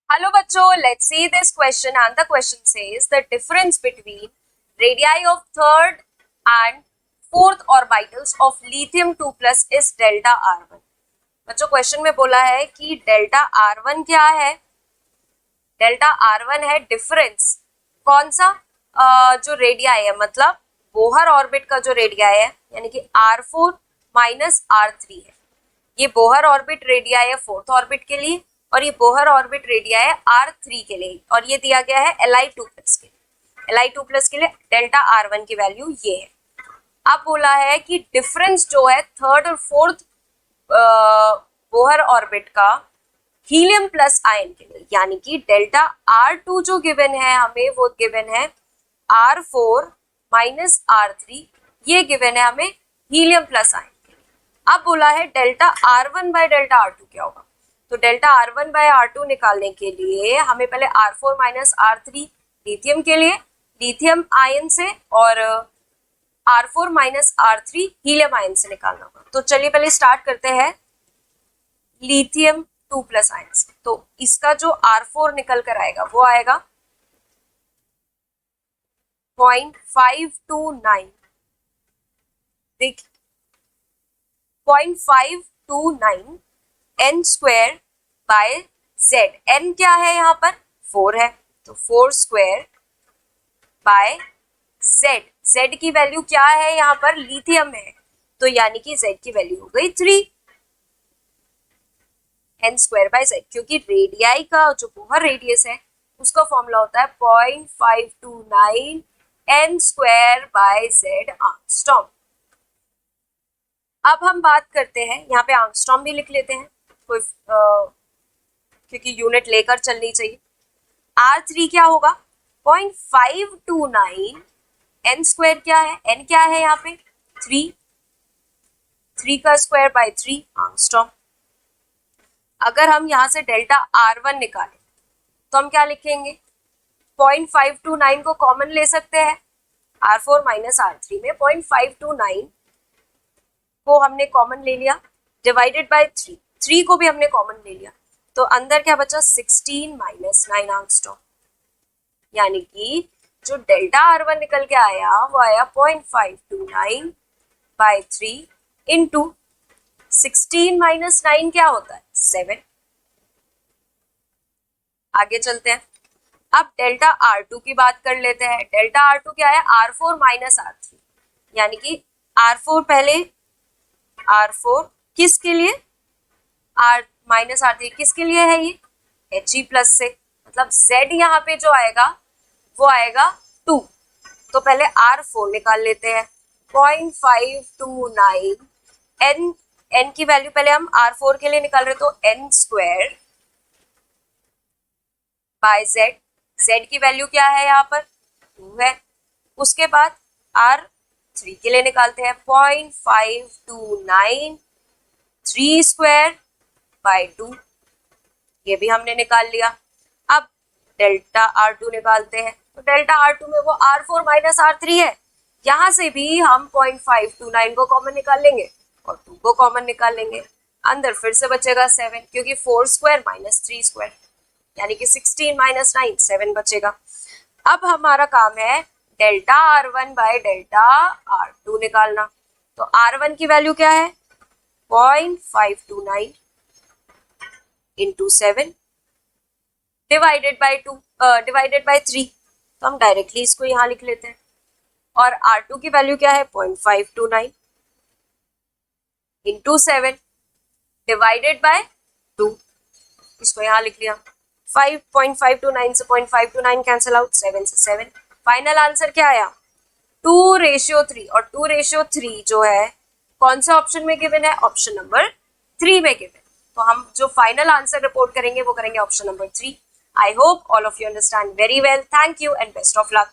Hello bachcho, let's see this question and the question says the difference between radii of third and fourth orbitals of lithium 2 plus is delta R1। बच्चों question में बोला है कि delta R1 क्या है। Delta R1 है difference कौन सा जो रेडियाई है, मतलब बोहर ऑर्बिट का जो रेडियाई है यानी कि R4 माइनस R3 है। ये बोहर ऑर्बिट रेडियाई है फोर्थ ऑर्बिट के लिए और ये बोहर ऑर्बिट रेडिया है R3 के लिए और ये दिया गया है Li2 प्लस के लिए। Li2 प्लस के लिए डेल्टा R1 की वैल्यू ये है। अब बोला है कि डिफरेंस जो है थर्ड और फोर्थ बोहर ऑर्बिट का हीलियम प्लस आयन के लिए, यानी कि डेल्टा R2 जो गिवन है हमें वो गिवन है R4 माइनस R3, ये गिवन है हमें हीलियम प्लस आयन के लिए। अब बोला है delta R1 by delta R2 क्या होगा। तो डेल्टा R1 बाय R2 निकालने के लिए हमें पहले R4 माइनस R3 लिथियम के लिए लिथियम आयन से और R4 minus R3 helium ion से निकालना होगा। तो चलिए पहले स्टार्ट करते हैं लिथियम 2 प्लस आयन से। तो इसका जो R4 निकल कर आएगा वो आएगा 0.529। देखिए 0.529 n square by z। n क्या है यहाँ पर 4 है, तो 4 स्क्वायर बाय z। z की वैल्यू क्या है यहाँ पर लिथियम है, तो यानी कि z की वैल्यू हो गई 3 n स्क्वायर बाय z, क्योंकि रेडियाई का जो बोहर रेडियस है उसका फॉर्मूला होता है 0.529 n square by z Armstrong. अब हम बात करते हैं, यहाँ पे आर्मस्ट्रॉन्ग भी लिख लेते हैं कोई क्योंकि यूनिट लेकर चलनी चाहिए। R3 क्या होगा 0.529 n स्क्वायर क्या है, n क्या है यहाँ पे 3 का स्क्वायर बाय 3 आर्मस्ट्रॉन्ग। अगर हम यहाँ से डेल्टा R1 निकालें तो हम क्या लिखेंगे 0.529 को कॉमन ले सकते हैं R4 माइनस R3 में 0.529 को हमने कॉमन ले लिया डिवाइडेड बाय 3 को भी हमने कॉमन ले लिया, तो अंदर क्या बचा 16 माइनस 9 आर्मस्ट्रॉन्ग, यानी कि जो डेल्टा R1 निकल के आया वो आया 0.529 बाय 3 इंटू 16 माइनस 9 क्या होता है 7। आगे चलते हैं, अब डेल्टा R2 की बात कर लेते हैं। डेल्टा R2 क्या है R4 माइनस R3, यानी कि R4 पहले R4 किसके लिए R माइनस R3 किसके लिए है ये He प्लस से, मतलब Z यहाँ पे जो आएगा वो आएगा 2। तो पहले R4 निकाल लेते हैं 0.529 n की वैल्यू पहले हम R4 के लिए निकाल रहे तो n स्क्वायर बाय z की वैल्यू क्या है यहाँ पर 2 है। उसके बाद R3 के लिए निकालते हैं 0.529 3 स्क्वायर बाय 2, ये भी हमने निकाल लिया। अब डेल्टा R2 निकालते हैं, तो डेल्टा R2 में वो R4 माइनस R3 है, यहाँ से भी हम 0.529 को कॉमन निकाल लेंगे और 2 को कॉमन निकाल लेंगे। अंदर फिर से बचेगा 7, क्योंकि 4 स्क्वायर माइनस 3 स्क्वायर यानी कि 16 माइनस 9 7 बचेगा। अब हमारा काम है delta R1 by delta R2 निकालना। तो R1 की वैल्यू क्या है 0.529 इंटू 7 डिवाइडेड बाय 3, तो हम डायरेक्टली इसको यहाँ लिख लेते हैं। और R2 की वैल्यू क्या है 0.529 इंटू 7 डिवाइडेड बाय 2, इसको यहाँ लिख लिया। 5.529 से 0.529 कैंसिल आउट, 7 से 7। फाइनल आंसर क्या आया 2:3, और 2:3 जो है कौन से ऑप्शन में गिवन है ऑप्शन नंबर 3 में गिवन। तो हम जो फाइनल आंसर रिपोर्ट करेंगे वो करेंगे option number 3। I hope all of you understand very well. Thank you and best of luck.